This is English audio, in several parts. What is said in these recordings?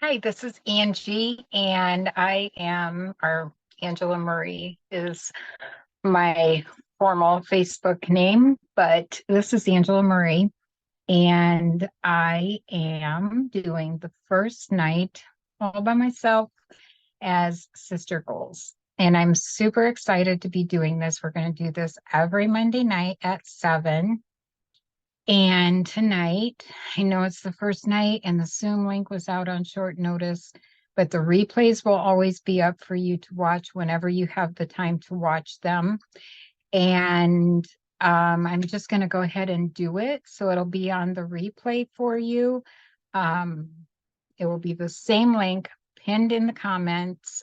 Hi, this is Angie, and Angela Murray is my formal Facebook name, but this is Angela Murray, and I am doing the first night all by myself as Sister Goals. And I'm super excited to be doing this. We're going to do this every Monday night at 7. And tonight, I know it's the first night and the Zoom link was out on short notice, but the replays will always be up for you to watch whenever you have the time to watch them. And I'm just going to go ahead and do it. So it'll be on the replay for you. Um, it will be the same link pinned in the comments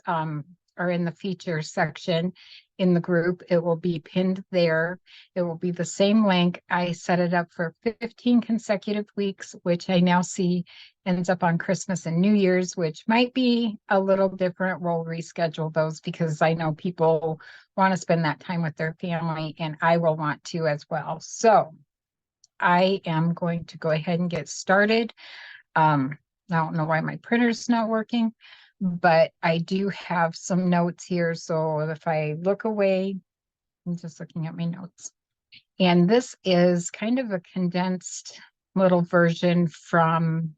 or in the feature section in the group. It will be pinned there. It will be the same link. I set it up for 15 consecutive weeks, which I now see ends up on Christmas and New Year's, which might be a little different. We'll reschedule those because I know people want to spend that time with their family, and I will want to as well. So I am going to go ahead and get started. I don't know why my printer's not working, but I do have some notes here. So if I look away, I'm just looking at my notes. And this is kind of a condensed little version from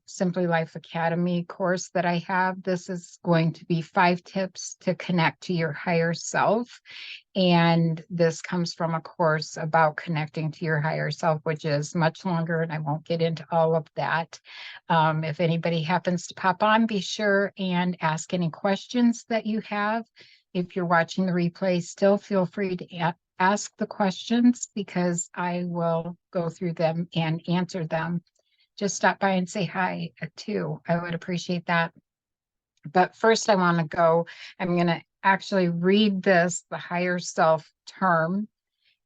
Simply Life Academy course that I have. This is going to be 5 tips to connect to your higher self. And this comes from a course about connecting to your higher self, which is much longer, and I won't get into all of that. If anybody happens to pop on, be sure and ask any questions that you have. If you're watching the replay, still feel free to ask the questions because I will go through them and answer them. Just stop by and say hi too. I would appreciate that. But first, I'm going to actually read this. The higher self term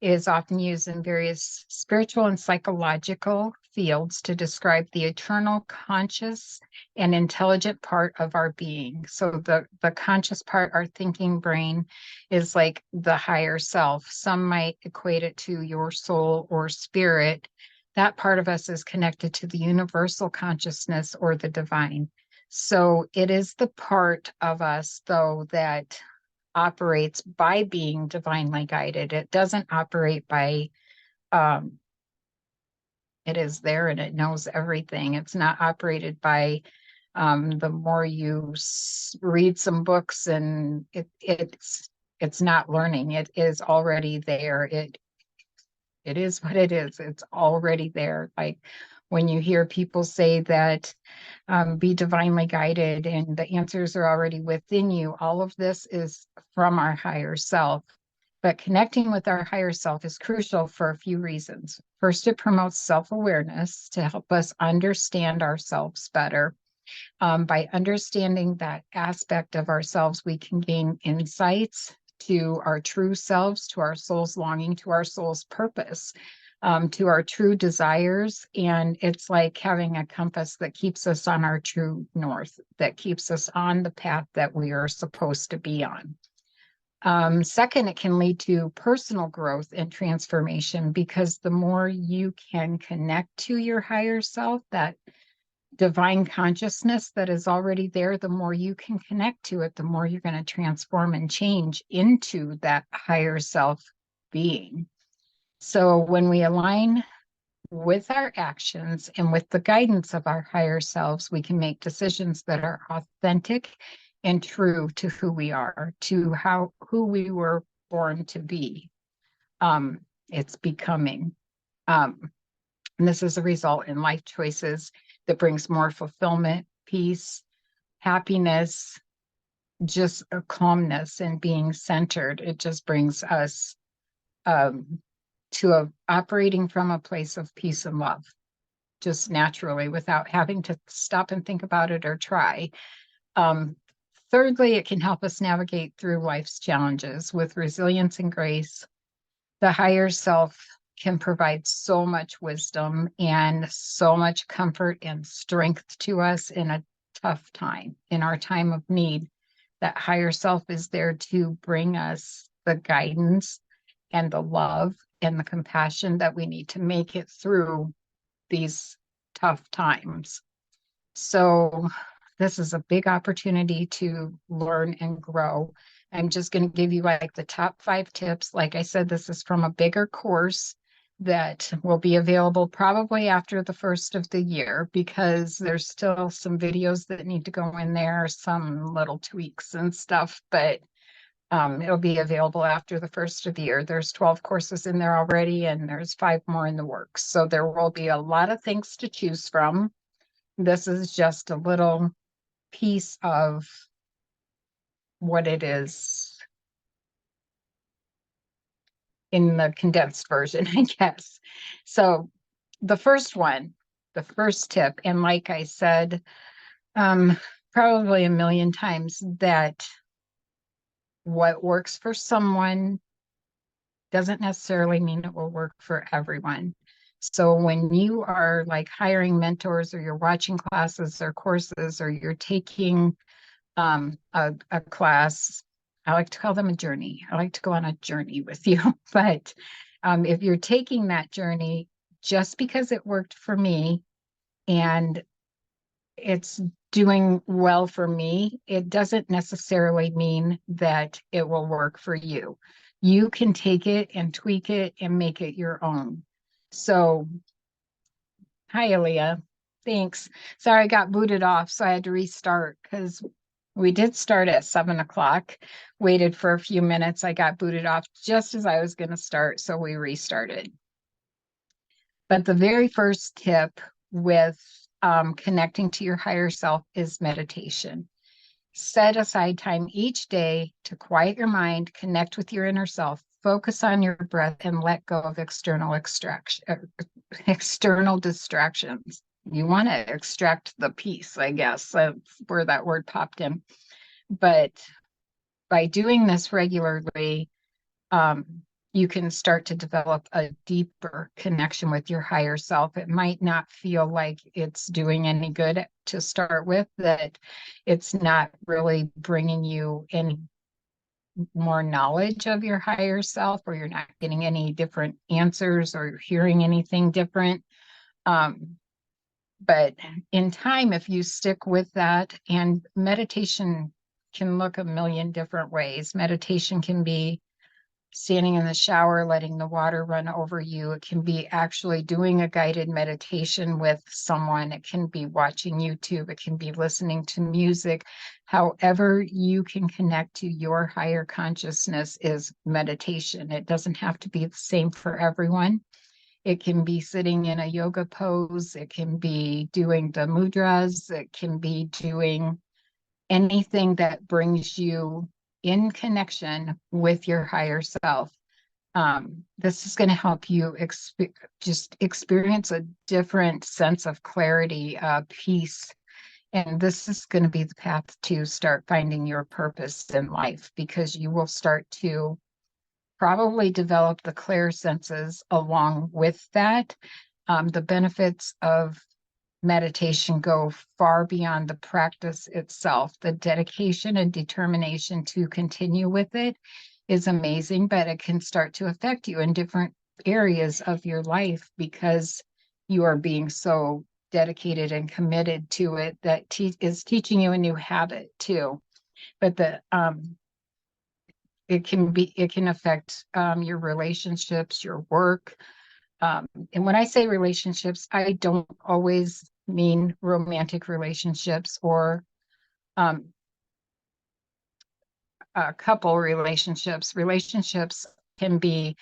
is often used in various spiritual and psychological fields to describe the eternal, conscious, and intelligent part of our being. So the conscious part, our thinking brain, is like the higher self. Some might equate it to your soul or spirit. That part of us is connected to the universal consciousness or the divine. So it is the part of us, though, that operates by being divinely guided. It doesn't operate by, um, it is there and it knows everything. It's not operated by, the more you read some books and it's not learning. It is already there. It is what it is. It's already there. Like when you hear people say that be divinely guided and the answers are already within you, all of this is from our higher self. But connecting with our higher self is crucial for a few reasons. First, it promotes self awareness to help us understand ourselves better. By understanding that aspect of ourselves, we can gain insights to our true selves, to our soul's longing, to our soul's purpose, to our true desires. And it's like having a compass that keeps us on our true north, that keeps us on the path that we are supposed to be on. Second, it can lead to personal growth and transformation because the more you can connect to your higher self, that divine consciousness that is already there, the more you can connect to it, the more you're going to transform and change into that higher self being. So when we align with our actions and with the guidance of our higher selves, we can make decisions that are authentic and true to who we are, to who we were born to be. It's becoming. And this is a result in life choices that brings more fulfillment, peace, happiness, just a calmness and being centered. It just brings us operating from a place of peace and love, just naturally without having to stop and think about it or try. Um, Thirdly, it can help us navigate through life's challenges with resilience and grace. The higher self can provide so much wisdom and so much comfort and strength to us in a tough time, in our time of need. That higher self is there to bring us the guidance and the love and the compassion that we need to make it through these tough times. So this is a big opportunity to learn and grow. I'm just going to give you like the top 5 tips. Like I said, this is from a bigger course that will be available probably after the first of the year because there's still some videos that need to go in there, some little tweaks and stuff, but it'll be available after the first of the year. There's 12 courses in there already, and there's 5 more in the works. So there will be a lot of things to choose from. This is just a little piece of what it is in the condensed version, I guess. So the first one, the first tip, and like I said, probably a million times, that what works for someone doesn't necessarily mean it will work for everyone. So when you are like hiring mentors or you're watching classes or courses or you're taking a class, I like to call them a journey. I like to go on a journey with you. But if you're taking that journey, just because it worked for me and it's doing well for me, it doesn't necessarily mean that it will work for you. You can take it and tweak it and make it your own. So, hi, Aaliyah. Thanks. Sorry, I got booted off, so I had to restart because we did start at 7 o'clock, waited for a few minutes. I got booted off just as I was going to start, so we restarted. But the very first tip with connecting to your higher self is meditation. Set aside time each day to quiet your mind, connect with your inner self, focus on your breath, and let go of external distractions. You want to extract the peace, I guess. That's where that word popped in. But by doing this regularly, um, you can start to develop a deeper connection with your higher self. It might not feel like it's doing any good to start with, that it's not really bringing you any more knowledge of your higher self, or you're not getting any different answers or hearing anything different. But in time, if you stick with that, and meditation can look a million different ways. Meditation can be standing in the shower, letting the water run over you. It can be actually doing a guided meditation with someone. It can be watching YouTube. It can be listening to music. However, you can connect to your higher consciousness is meditation. It doesn't have to be the same for everyone. It can be sitting in a yoga pose. It can be doing the mudras. It can be doing anything that brings you in connection with your higher self. This is going to help you just experience a different sense of clarity, peace. And this is going to be the path to start finding your purpose in life, because you will start to probably develop the clear senses along with that. The benefits of meditation go far beyond the practice itself. The dedication and determination to continue with it is amazing, but it can start to affect you in different areas of your life because you are being so dedicated and committed to it that is teaching you a new habit too. But it can affect your relationships, your work, and when I say relationships, I don't always mean romantic relationships or um, couple relationships. Relationships can be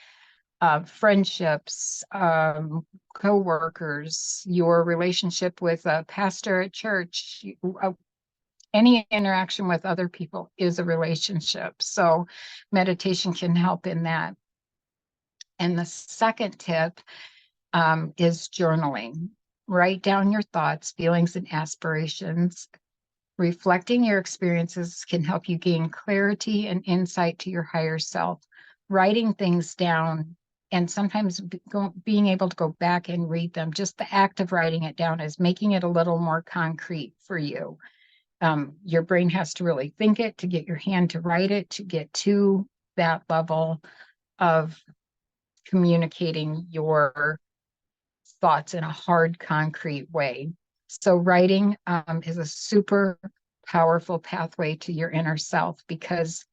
friendships, co-workers, your relationship with a pastor at church. Any interaction with other people is a relationship. So meditation can help in that. And the second tip is journaling. Write down your thoughts, feelings, and aspirations. Reflecting your experiences can help you gain clarity and insight to your higher self. Writing things down and sometimes being able to go back and read them, just the act of writing it down is making it a little more concrete for you. Your brain has to really think it to get your hand to write it, to get to that level of communicating your thoughts in a hard, concrete way. So writing is a super powerful pathway to your inner self because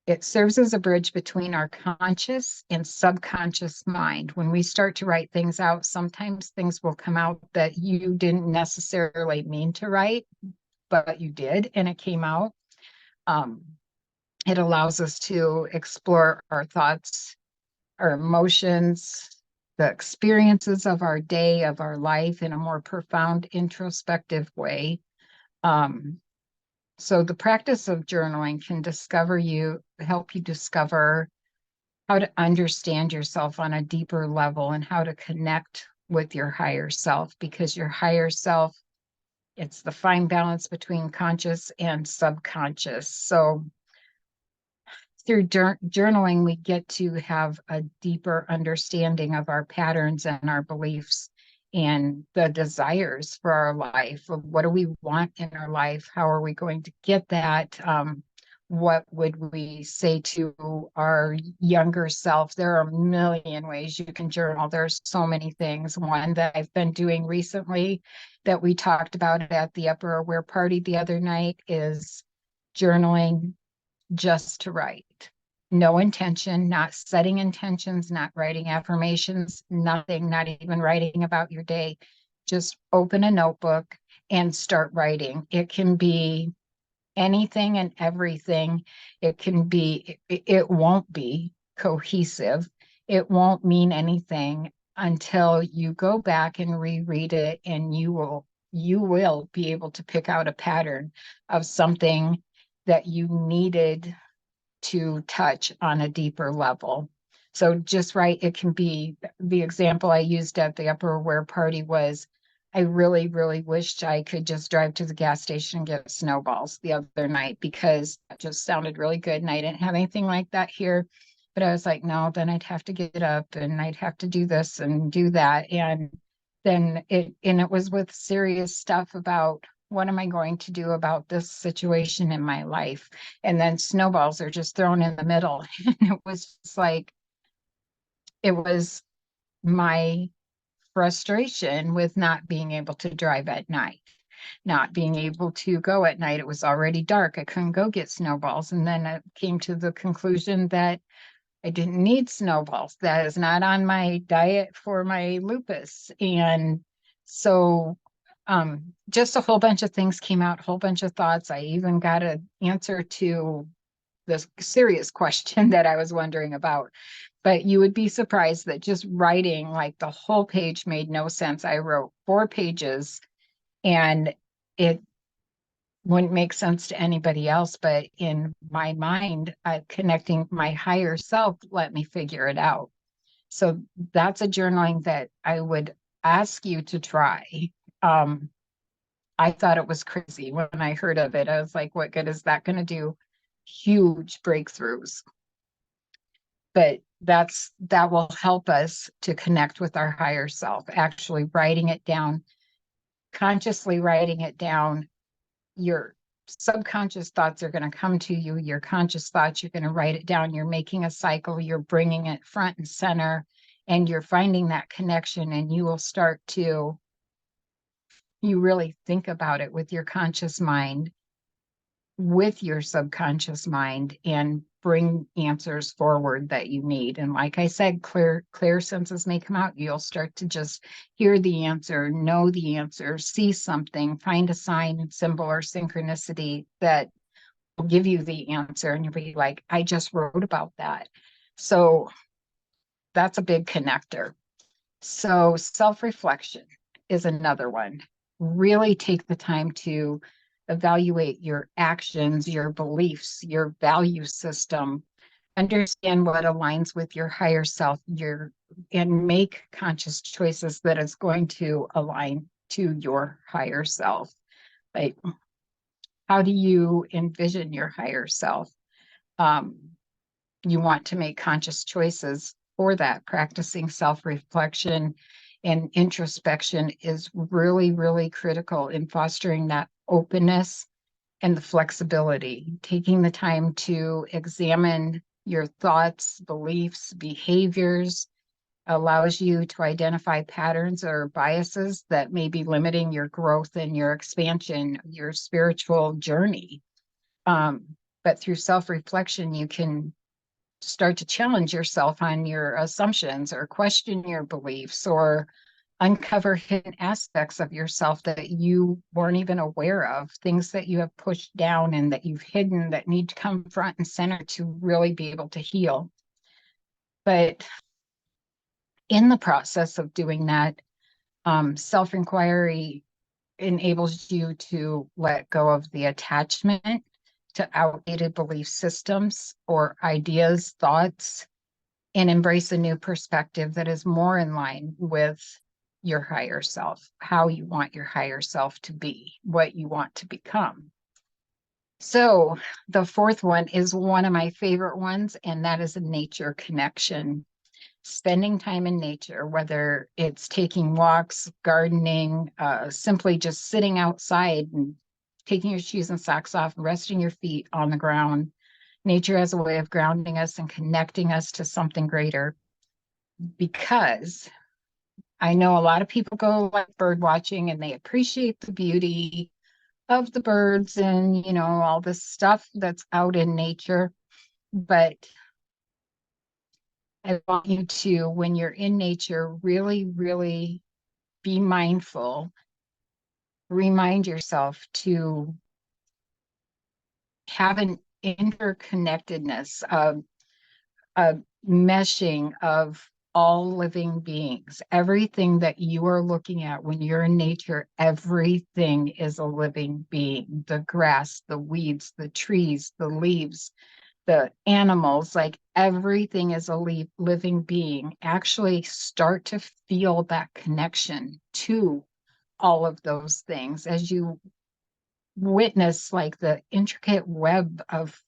it serves as a bridge between our conscious and subconscious mind. When we start to write things out, sometimes things will come out that you didn't necessarily mean to write, but you did, and it came out. Um, it allows us to explore our thoughts, our emotions, the experiences of our day, of our life in a more profound, introspective way. Um, so the practice of journaling can help you discover how to understand yourself on a deeper level and how to connect with your higher self, because your higher self, it's the fine balance between conscious and subconscious. So through journaling, we get to have a deeper understanding of our patterns and our beliefs and the desires for our life. What do we want in our life? How are we going to get that? What would we say to our younger self? There are a million ways you can journal. There's so many things. One that I've been doing recently that we talked about at the Upper Aware Party the other night is journaling just to write. No intention, not setting intentions, not writing affirmations, nothing, not even writing about your day. Just open a notebook and start writing. It can be anything and everything. It won't be cohesive. It won't mean anything until you go back and reread it, and you will be able to pick out a pattern of something that you needed to touch on a deeper level. So just right, it can be the example I used at the Upper Aware Party was I really, really wished I could just drive to the gas station and get snowballs the other night because it just sounded really good. And I didn't have anything like that here. But I was like, no, then I'd have to get up and I'd have to do this and do that. And it was with serious stuff about what am I going to do about this situation in my life? And then snowballs are just thrown in the middle. And it was just like, it was my frustration with not being able to drive at night, not being able to go at night. It was already dark. I couldn't go get snowballs. And then I came to the conclusion that I didn't need snowballs. That is not on my diet for my lupus. And so just a whole bunch of things came out, a whole bunch of thoughts. I even got an answer to this serious question that I was wondering about. But you would be surprised that just writing like the whole page made no sense. I wrote 4 pages and it wouldn't make sense to anybody else, but in my mind, connecting my higher self let me figure it out. So that's a journaling that I would ask you to try. Um, I thought it was crazy when I heard of it. I was like, what good is that going to do? Huge breakthroughs. But that will help us to connect with our higher self, actually writing it down, consciously writing it down. Your subconscious thoughts are going to come to you. Your conscious thoughts, you're going to write it down. You're making a cycle. You're bringing it front and center, and you're finding that connection. And you really think about it with your conscious mind, with your subconscious mind, and bring answers forward that you need. And like I said, clear senses may come out. You'll start to just hear the answer, know the answer, see something, find a sign, symbol, or synchronicity that will give you the answer. And you'll be like, I just wrote about that. So that's a big connector. So self-reflection is another one. Really take the time to evaluate your actions, your beliefs, your value system, understand what aligns with your higher self, and make conscious choices that is going to align to your higher self. Like, how do you envision your higher self? Um, you want to make conscious choices for that. Practicing self-reflection and introspection is really, really critical in fostering that openness and the flexibility, taking the time to examine your thoughts, beliefs, behaviors, allows you to identify patterns or biases that may be limiting your growth and your expansion, your spiritual journey. But through self-reflection, you can start to challenge yourself on your assumptions or question your beliefs or uncover hidden aspects of yourself that you weren't even aware of, things that you have pushed down and that you've hidden that need to come front and center to really be able to heal. But in the process of doing that, self-inquiry enables you to let go of the attachment to outdated belief systems or ideas, thoughts, and embrace a new perspective that is more in line with your higher self, how you want your higher self to be, what you want to become. So the fourth one is one of my favorite ones, and that is a nature connection. Spending time in nature, whether it's taking walks, gardening, simply just sitting outside and taking your shoes and socks off, resting your feet on the ground. Nature has a way of grounding us and connecting us to something greater, because I know a lot of people go like bird watching and they appreciate the beauty of the birds and, all this stuff that's out in nature. But I want you to, when you're in nature, really, really be mindful. Remind yourself to have an interconnectedness, a meshing of all living beings. Everything that you are looking at when you're in nature, everything is a living being. The grass, the weeds, the trees, the leaves, the animals, like everything is a living being. Actually start to feel that connection to all of those things as you witness like the intricate web of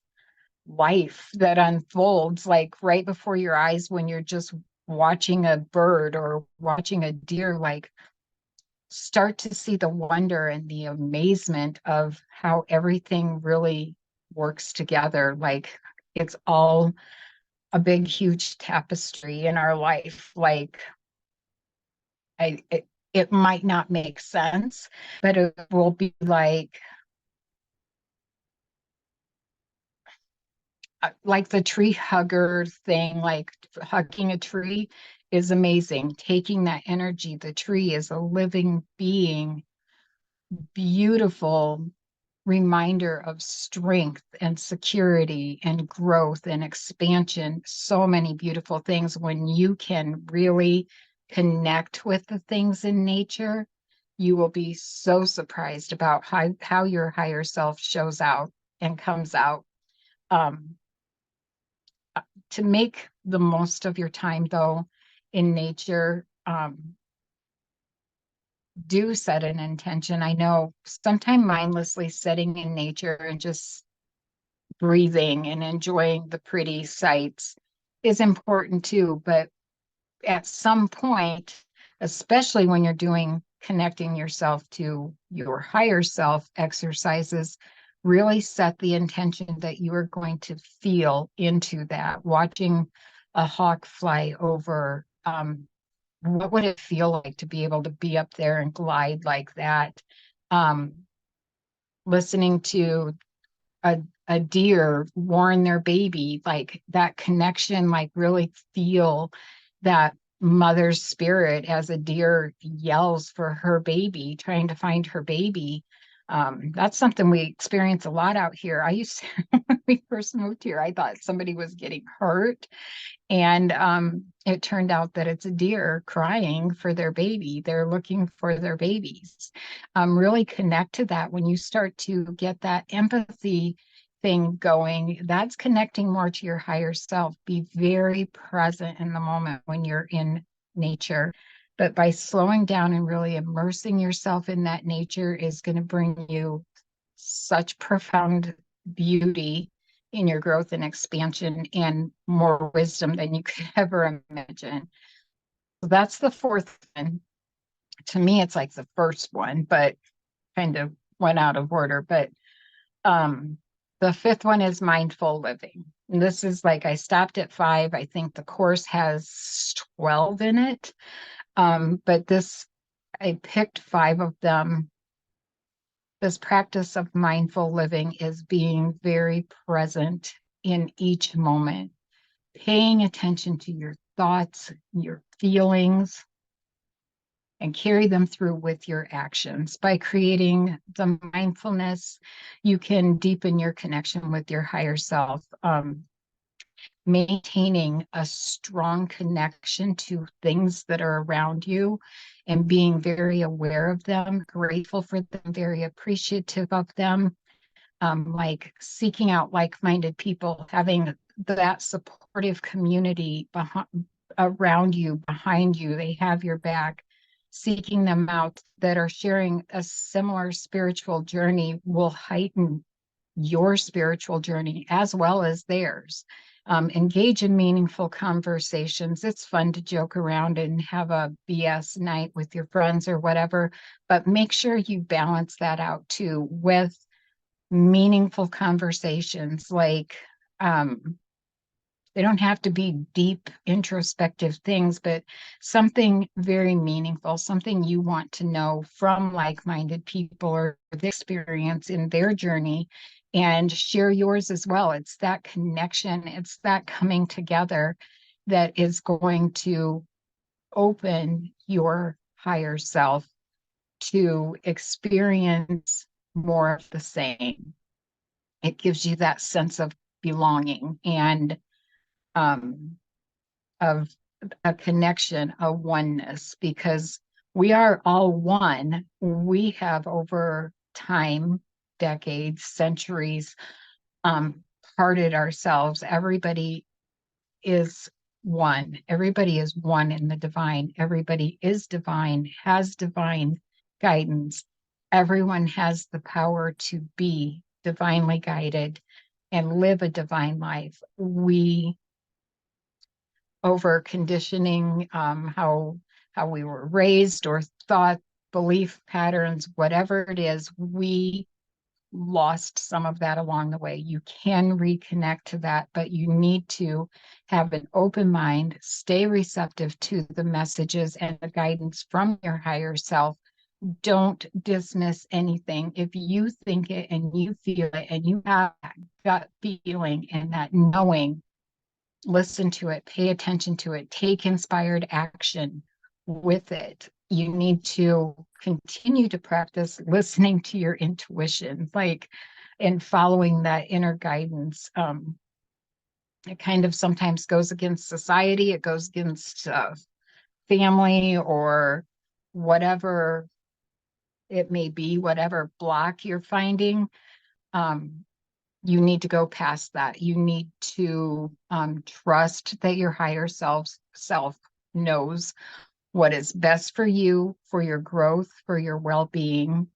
life that unfolds like right before your eyes when you're just watching a bird or watching a deer. Like, start to see the wonder and the amazement of how everything really works together. Like, it's all a big, huge tapestry in our life. Like, it might not make sense, but it will be like the tree hugger thing, like hugging a tree is amazing. Taking that energy, the tree is a living being, beautiful reminder of strength and security and growth and expansion. So many beautiful things when you can really connect with the things in nature. You will be so surprised about how your higher self shows out and comes out. Um, to make the most of your time, though, in nature, do set an intention. I know sometimes mindlessly sitting in nature and just breathing and enjoying the pretty sights is important too. But at some point, especially when you're doing connecting yourself to your higher self exercises, really set the intention that you are going to feel into that. Watching a hawk fly over, what would it feel like to be able to be up there and glide like that? Um, Listening to a deer warn their baby, like that connection, like really feel that mother's spirit as a deer yells for her baby, trying to find her baby. That's something we experience a lot out here. I used to, when we first moved here, I thought somebody was getting hurt, and it turned out that it's a deer crying for their baby. They're looking for their babies. Really connect to that. When you start to get that empathy thing going, that's connecting more to your higher self. Be very present in the moment when you're in nature. But by slowing down and really immersing yourself in that nature is going to bring you such profound beauty in your growth and expansion and more wisdom than you could ever imagine. So that's the fourth one. To me, it's like the first one, but kind of went out of order. But um, the fifth one is mindful living. And this is like, I stopped at 5. I think the course has 12 in it. But I picked 5 of them. This practice of mindful living is being very present in each moment, paying attention to your thoughts, your feelings, and carry them through with your actions. By creating the mindfulness, you can deepen your connection with your higher self. Maintaining a strong connection to things that are around you and being very aware of them, grateful for them, very appreciative of them, like seeking out like-minded people, having that supportive community around you, behind you, they have your back. Seeking them out that are sharing a similar spiritual journey will heighten your spiritual journey as well as theirs. Engage in meaningful conversations. It's fun to joke around and have a BS night with your friends or whatever, but make sure you balance that out too with meaningful conversations. Like, they don't have to be deep, introspective things, but something very meaningful, something you want to know from like-minded people or the experience in their journey, and share yours as well. It's that connection, it's that coming together that is going to open your higher self to experience more of the same. It gives you that sense of belonging and um, of a connection, a oneness, because we are all one. We have over time, decades, centuries, parted ourselves. Everybody is one. Everybody is one in the divine. Everybody is divine, has divine guidance. Everyone has the power to be divinely guided and live a divine life. We, over conditioning, how we were raised or thought, belief patterns, whatever it is, we lost some of that along the way. You can reconnect to that, but you need to have an open mind, stay receptive to the messages and the guidance from your higher self. Don't dismiss anything. If you think it and you feel it and you have that gut feeling and that knowing, listen to it, pay attention to it, take inspired action with it. You need to continue to practice listening to your intuition, like, and following that inner guidance. It kind of sometimes goes against society, it goes against family or whatever it may be, whatever block you're finding. You need to go past that. You need to trust that your higher self knows what is best for you, for your growth, for your well-being.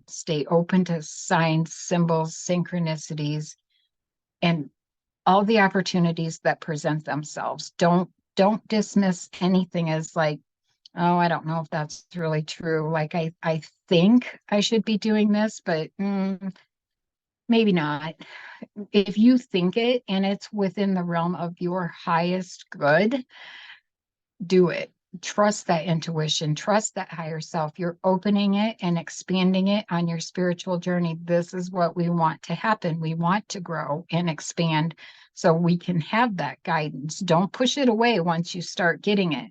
Stay open to signs, symbols, synchronicities, and all the opportunities that present themselves. Don't dismiss anything as like, oh, I don't know if that's really true. Like, I think I should be doing this, but maybe not. If you think it and it's within the realm of your highest good, do it. Trust that intuition, trust that higher self. You're opening it and expanding it on your spiritual journey. This is what we want to happen. We want to grow and expand so we can have that guidance. Don't push it away once you start getting it.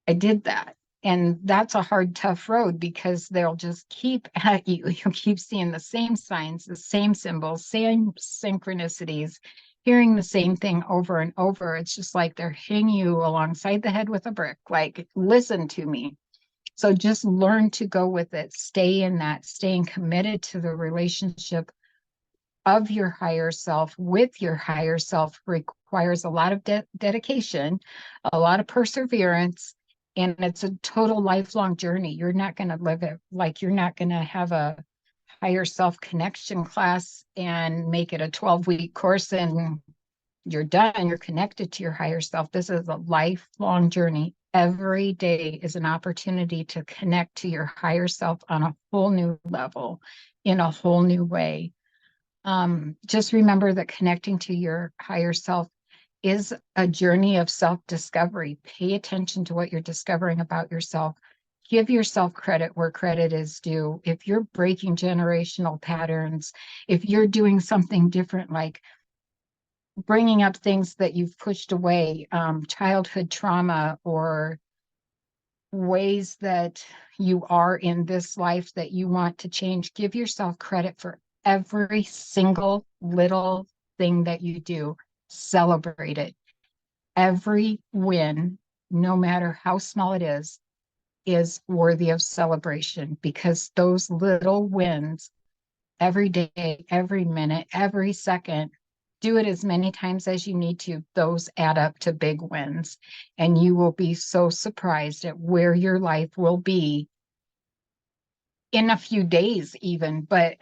I did that. And that's a hard, tough road because they'll just keep at you. You'll keep seeing the same signs, the same symbols, same synchronicities, hearing the same thing over and over. It's just like they're hitting you alongside the head with a brick, like, listen to me. So just learn to go with it. Stay in that, staying committed to the relationship of your higher self with your higher self requires a lot of dedication, a lot of perseverance, and it's a total lifelong journey. You're not going to live it like you're not going to have a higher self connection class and make it a 12-week course and you're done. You're connected to your higher self. This is a lifelong journey. Every day is an opportunity to connect to your higher self on a whole new level, in a whole new way. Just remember that connecting to your higher self is a journey of self-discovery. Pay attention to what you're discovering about yourself. Give yourself credit where credit is due. If you're breaking generational patterns, if you're doing something different, like bringing up things that you've pushed away, childhood trauma, or ways that you are in this life that you want to change, give yourself credit for every single little thing that you do. Celebrate it. Every win, no matter how small it is worthy of celebration, because those little wins every day, every minute, every second, do it as many times as you need to. Those add up to big wins. And you will be so surprised at where your life will be in a few days, even. But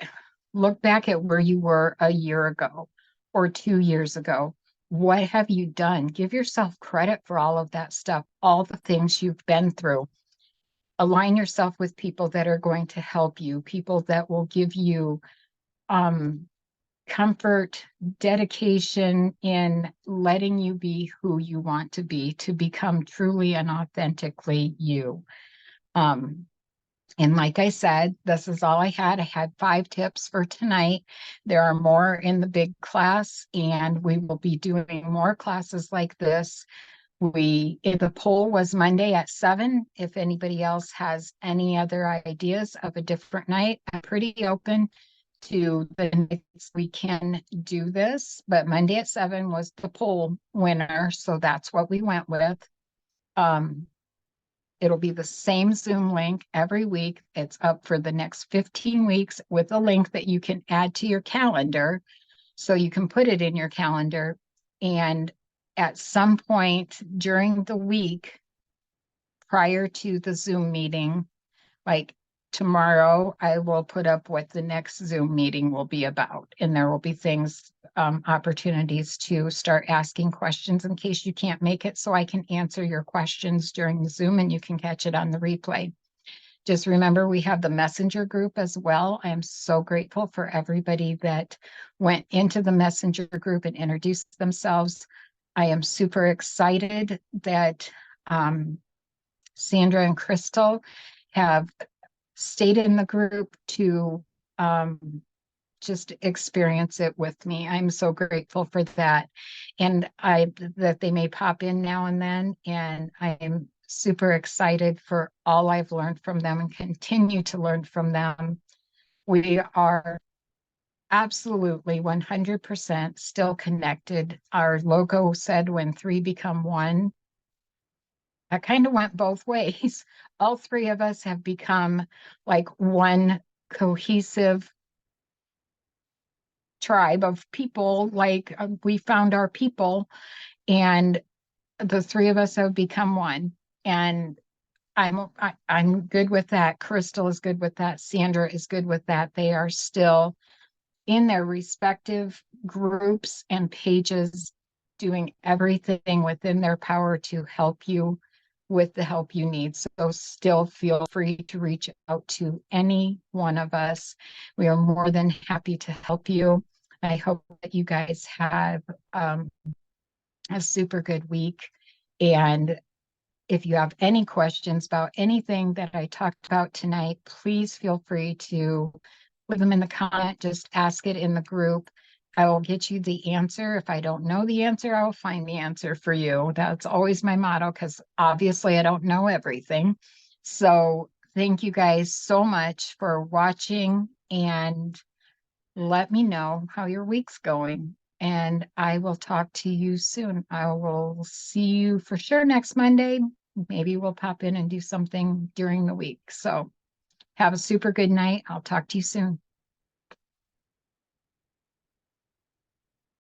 look back at where you were a year ago or 2 years ago. What have you done? Give yourself credit for all of that stuff, all the things you've been through. Align yourself with people that are going to help you, people that will give you um, comfort, dedication in letting you be who you want to be, to become truly and authentically you. Um, and like I said, this is all I had. I had 5 tips for tonight. There are more in the big class, and we will be doing more classes like this. The poll was Monday at 7. If anybody else has any other ideas of a different night, I'm pretty open to the nights we can do this, but Monday at 7 was the poll winner, so that's what we went with. Um, it'll be the same Zoom link every week. It's up for the next 15 weeks with a link that you can add to your calendar, so you can put it in your calendar. And at some point during the week prior to the Zoom meeting, like tomorrow, I will put up what the next Zoom meeting will be about. And there will be things, opportunities to start asking questions in case you can't make it, so I can answer your questions during the Zoom and you can catch it on the replay. Just remember, we have the messenger group as well. I am so grateful for everybody that went into the messenger group and introduced themselves. I am super excited that Sandra and Crystal have stayed in the group to just experience it with me. I'm so grateful for that. And that they may pop in now and then. And I am super excited for all I've learned from them and continue to learn from them. We are absolutely 100% still connected. Our logo said when 3 become 1. That kind of went both ways. All 3 of us have become like one cohesive tribe of people. Like we found our people, and the 3 of us have become one. And I'm good with that. Crystal is good with that. Sandra is good with that. They are still in their respective groups and pages, doing everything within their power to help you with the help you need. So still feel free to reach out to any one of us. We are more than happy to help you. I hope that you guys have a super good week. And if you have any questions about anything that I talked about tonight, please feel free to put them in the comment. Just ask it in the group. I will get you the answer. If I don't know the answer, I will find the answer for you. That's always my motto, because obviously I don't know everything. So thank you guys so much for watching, and let me know how your week's going. And I will talk to you soon. I will see you for sure next Monday. Maybe we'll pop in and do something during the week. So have a super good night. I'll talk to you soon.